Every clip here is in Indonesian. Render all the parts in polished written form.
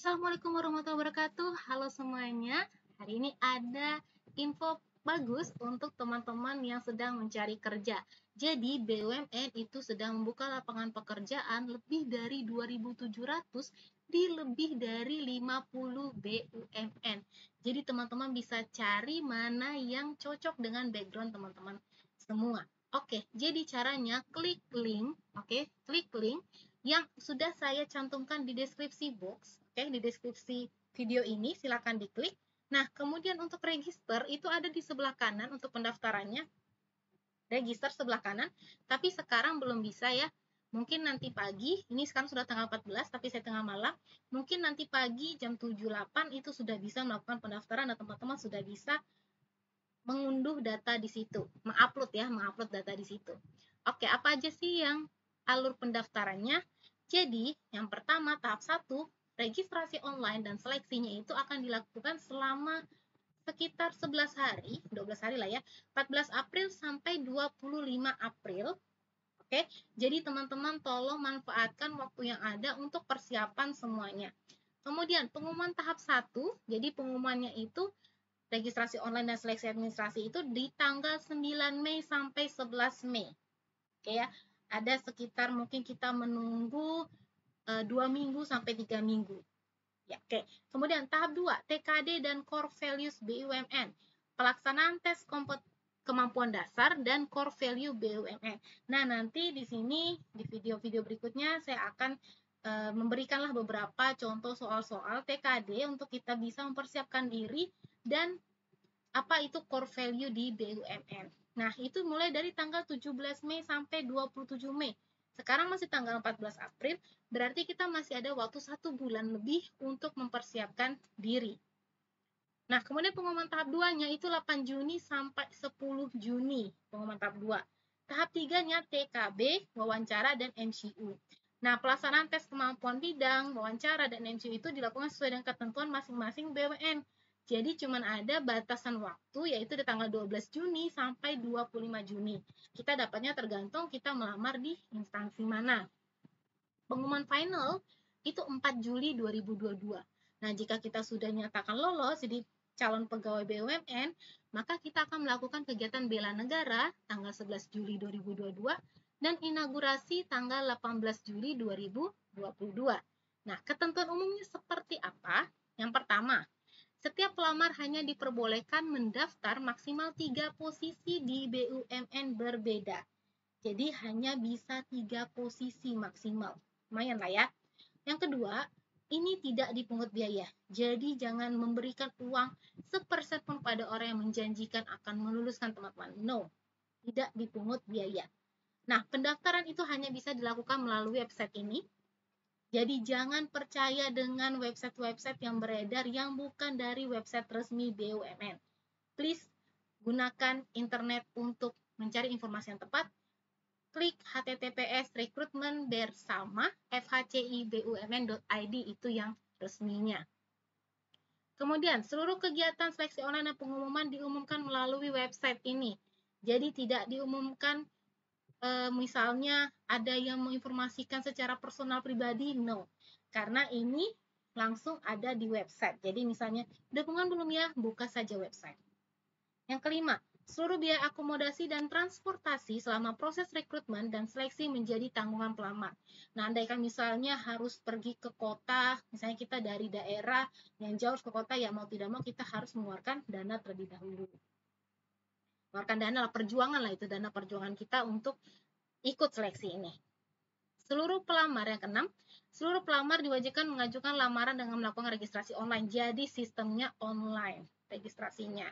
Assalamualaikum warahmatullahi wabarakatuh. Halo semuanya. Hari ini ada info bagus untuk teman-teman yang sedang mencari kerja. Jadi BUMN itu sedang membuka lapangan pekerjaan lebih dari 2.700 di lebih dari 50 BUMN. Jadi teman-teman bisa cari mana yang cocok dengan background teman-teman semua. Oke, jadi caranya klik link, klik link yang sudah saya cantumkan di deskripsi box, di deskripsi video ini, silakan diklik. Nah, kemudian untuk register itu ada di sebelah kanan untuk pendaftarannya, register sebelah kanan, tapi sekarang belum bisa ya. Mungkin nanti pagi, ini sekarang sudah tanggal 14, tapi saya tengah malam, mungkin nanti pagi jam 7.08 itu sudah bisa melakukan pendaftaran dan teman-teman sudah bisa mengunduh data di situ, mengupload data di situ. Oke, apa aja sih yang alur pendaftarannya? Jadi, yang pertama tahap 1, registrasi online dan seleksinya itu akan dilakukan selama sekitar 11 hari, 12 hari lah ya, 14 April sampai 25 April. Oke, jadi teman-teman tolong manfaatkan waktu yang ada untuk persiapan semuanya. Kemudian pengumuman tahap 1, jadi pengumumannya itu registrasi online dan seleksi administrasi itu di tanggal 9 Mei sampai 11 Mei. Oke ya, ada sekitar mungkin kita menunggu 2 minggu sampai 3 minggu. Ya, oke. Kemudian tahap 2, TKD dan Core Values BUMN. Pelaksanaan tes kemampuan dasar dan core value BUMN. Nah, nanti di sini di video-video berikutnya saya akan memberikanlah beberapa contoh soal-soal TKD untuk kita bisa mempersiapkan diri dan apa itu core value di BUMN. Nah, itu mulai dari tanggal 17 Mei sampai 27 Mei. Sekarang masih tanggal 14 April, berarti kita masih ada waktu 1 bulan lebih untuk mempersiapkan diri. Nah, kemudian pengumuman tahap 2-nya itu 8 Juni sampai 10 Juni, pengumuman tahap 2. Tahap 3-nya TKB, wawancara, dan MCU. Nah, pelaksanaan tes kemampuan bidang, wawancara, dan MCU itu dilakukan sesuai dengan ketentuan masing-masing BUMN. Jadi cuma ada batasan waktu yaitu di tanggal 12 Juni sampai 25 Juni. Kita dapatnya tergantung kita melamar di instansi mana. Pengumuman final itu 4 Juli 2022. Nah, jika kita sudah nyatakan lolos jadi calon pegawai BUMN, maka kita akan melakukan kegiatan bela negara tanggal 11 Juli 2022 dan inaugurasi tanggal 18 Juli 2022. Nah, ketentuan umumnya seperti apa? Yang pertama, setiap pelamar hanya diperbolehkan mendaftar maksimal 3 posisi di BUMN berbeda. Jadi hanya bisa 3 posisi maksimal. Lumayan lah ya. Yang kedua, ini tidak dipungut biaya. Jadi jangan memberikan uang sepersen pun pada orang yang menjanjikan akan meluluskan teman-teman. No, tidak dipungut biaya. Nah, pendaftaran itu hanya bisa dilakukan melalui website ini. Jadi jangan percaya dengan website-website yang beredar yang bukan dari website resmi BUMN. Please gunakan internet untuk mencari informasi yang tepat. Klik https rekrutmen bersama fhcibumn.id itu yang resminya. Kemudian, seluruh kegiatan seleksi online dan pengumuman diumumkan melalui website ini. Jadi tidak diumumkan misalnya ada yang menginformasikan secara personal pribadi, no. Karena ini langsung ada di website. Jadi misalnya, dukungan belum ya? Buka saja website. Yang kelima, seluruh biaya akomodasi dan transportasi selama proses rekrutmen dan seleksi menjadi tanggungan pelamar. Nah, andaikan misalnya harus pergi ke kota, misalnya kita dari daerah yang jauh ke kota, ya mau tidak mau kita harus mengeluarkan dana terlebih dahulu. Mengeluarkan dana lah, perjuangan lah itu, dana perjuangan kita untuk ikut seleksi ini. Seluruh pelamar, yang keenam, seluruh pelamar diwajibkan mengajukan lamaran dengan melakukan registrasi online. Jadi sistemnya online registrasinya.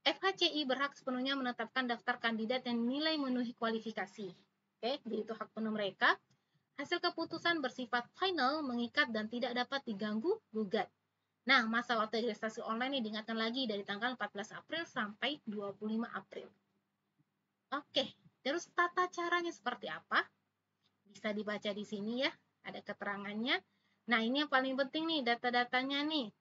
FHCI berhak sepenuhnya menetapkan daftar kandidat yang nilai memenuhi kualifikasi. Oke, jadi itu hak penuh mereka. Hasil keputusan bersifat final, mengikat, dan tidak dapat diganggu gugat. Nah, masa waktu registrasi online ini diingatkan lagi dari tanggal 14 April sampai 25 April. Oke, terus tata caranya seperti apa? Bisa dibaca di sini ya, ada keterangannya. Nah, ini yang paling penting nih, data-datanya nih.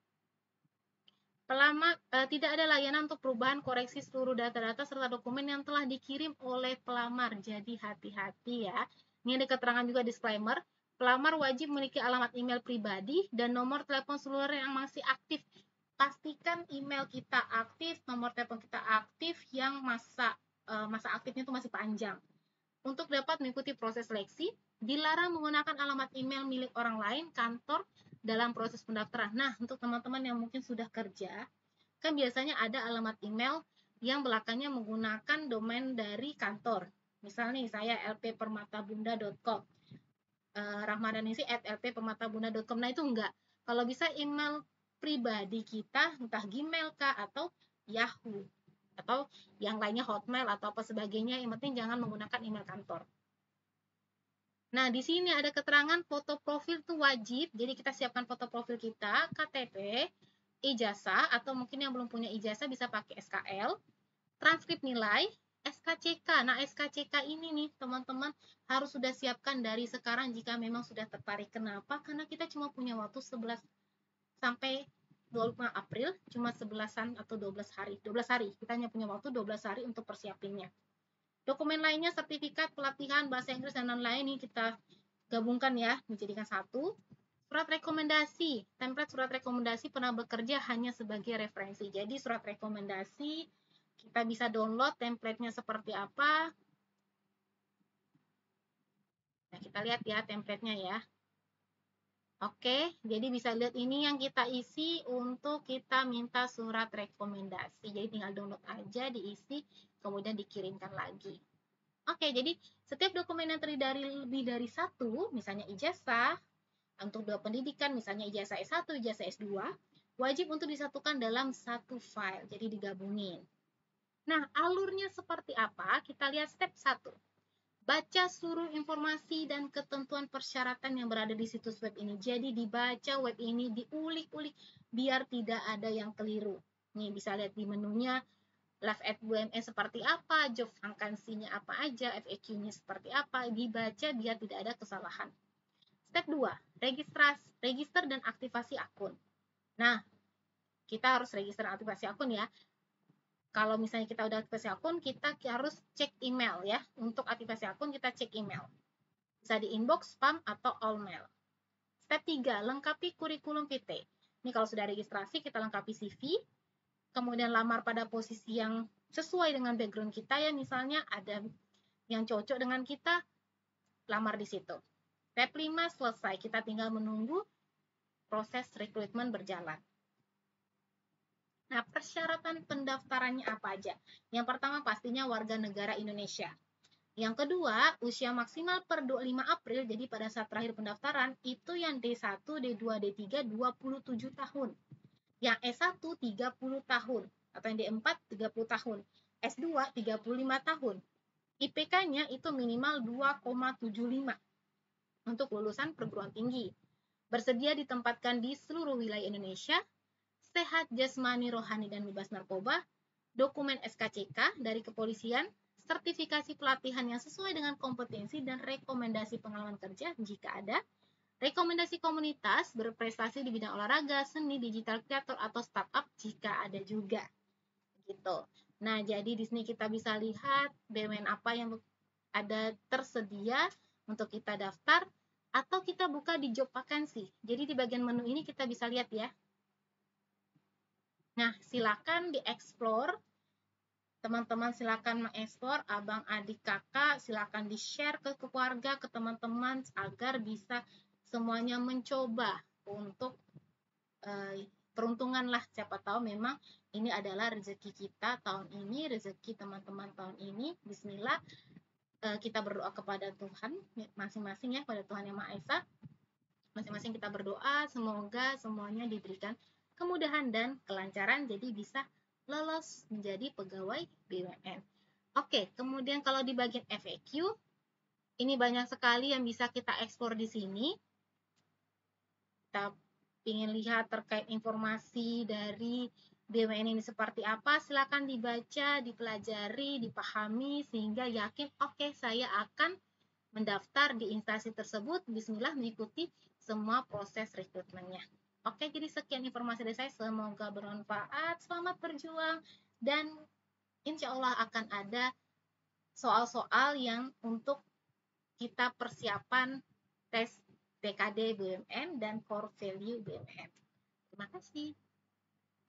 Tidak ada layanan untuk perubahan koreksi seluruh data-data serta dokumen yang telah dikirim oleh pelamar. Jadi hati-hati ya. Ini ada keterangan juga disclaimer. Pelamar wajib memiliki alamat email pribadi dan nomor telepon seluler yang masih aktif. Pastikan email kita aktif, nomor telepon kita aktif yang masa aktifnya itu masih panjang. Untuk dapat mengikuti proses seleksi, dilarang menggunakan alamat email milik orang lain, kantor, dalam proses pendaftaran. Nah, untuk teman-teman yang mungkin sudah kerja, kan biasanya ada alamat email yang belakangnya menggunakan domain dari kantor. Misalnya nih, saya lppermatabunda.com. rahmadanisi@lppermatabunda.com. Nah, itu enggak. Kalau bisa email pribadi kita, entah Gmail kah atau Yahoo atau yang lainnya Hotmail atau apa sebagainya, yang penting jangan menggunakan email kantor. Nah, di sini ada keterangan foto profil itu wajib. Jadi kita siapkan foto profil kita, KTP, ijazah atau mungkin yang belum punya ijazah bisa pakai SKL, transkrip nilai, SKCK. Nah, SKCK ini nih, teman-teman harus sudah siapkan dari sekarang jika memang sudah tertarik. Kenapa? Karena kita cuma punya waktu 11 sampai 25 April, cuma 11-an atau 12 hari. 12 hari, kita hanya punya waktu 12 hari untuk persiapinnya. Dokumen lainnya, sertifikat, pelatihan, bahasa Inggris, dan lain-lain ini kita gabungkan ya, menjadikan satu. Surat rekomendasi, template surat rekomendasi pernah bekerja hanya sebagai referensi. Jadi surat rekomendasi kita bisa download template-nya seperti apa. Nah, kita lihat ya template-nya ya. Oke, jadi bisa lihat ini yang kita isi untuk kita minta surat rekomendasi. Jadi tinggal download aja, diisi, kemudian dikirimkan lagi. Oke, jadi setiap dokumen yang terdiri dari lebih dari satu, misalnya ijazah, untuk dua pendidikan, misalnya ijazah S1, ijazah S2, wajib untuk disatukan dalam satu file, jadi digabungin. Nah, alurnya seperti apa? Kita lihat step 1. Baca seluruh informasi dan ketentuan persyaratan yang berada di situs web ini. Jadi dibaca web ini, diulik-ulik biar tidak ada yang keliru. Nih bisa lihat di menunya, live at BUMN seperti apa, job vakansinya apa aja, FAQ-nya seperti apa, dibaca biar tidak ada kesalahan. Step 2, register dan aktivasi akun. Nah, kita harus register dan aktivasi akun ya. Kalau misalnya kita udah aktivasi akun, kita harus cek email ya. Untuk aktivasi akun kita cek email. Bisa di inbox, spam, atau all mail. Step 3, lengkapi kurikulum vitae. Ini kalau sudah registrasi, kita lengkapi CV. Kemudian lamar pada posisi yang sesuai dengan background kita ya. Misalnya ada yang cocok dengan kita, lamar di situ. Step 5, selesai. Kita tinggal menunggu proses rekrutmen berjalan. Nah, persyaratan pendaftarannya apa aja? Yang pertama pastinya warga negara Indonesia. Yang kedua, usia maksimal per 25 April, jadi pada saat terakhir pendaftaran, itu yang D1, D2, D3, 27 tahun. Yang S1, 30 tahun. Atau yang D4, 30 tahun. S2, 35 tahun. IPK-nya itu minimal 2,75 untuk lulusan perguruan tinggi. Bersedia ditempatkan di seluruh wilayah Indonesia, sehat jasmani, rohani, dan bebas narkoba, dokumen SKCK dari kepolisian, sertifikasi pelatihan yang sesuai dengan kompetensi dan rekomendasi pengalaman kerja jika ada, rekomendasi komunitas berprestasi di bidang olahraga, seni, digital creator, atau startup jika ada juga. Gitu. Nah, jadi di sini kita bisa lihat BUMN apa yang ada tersedia untuk kita daftar, atau kita buka di job vacancy. Jadi di bagian menu ini kita bisa lihat ya. Nah, silakan dieksplor. Teman-teman silakan mengeksplor, abang, adik, kakak, silakan di-share ke keluarga, ke teman-teman agar bisa semuanya mencoba untuk peruntungan lah. Siapa tahu memang ini adalah rezeki kita tahun ini, rezeki teman-teman tahun ini. Bismillah, kita berdoa kepada Tuhan masing-masing ya, kepada Tuhan Yang Maha Esa. Masing-masing kita berdoa semoga semuanya diberikan kemudahan dan kelancaran jadi bisa lolos menjadi pegawai BUMN. Oke, kemudian kalau di bagian FAQ, ini banyak sekali yang bisa kita eksplor di sini. Kita ingin lihat terkait informasi dari BUMN ini seperti apa, silakan dibaca, dipelajari, dipahami, sehingga yakin, oke, saya akan mendaftar di instansi tersebut, bismillah mengikuti semua proses rekrutmennya. Oke, jadi sekian informasi dari saya, semoga bermanfaat, selamat berjuang, dan insya Allah akan ada soal-soal yang untuk kita persiapan tes PKD BUMN dan core value BUMN. Terima kasih.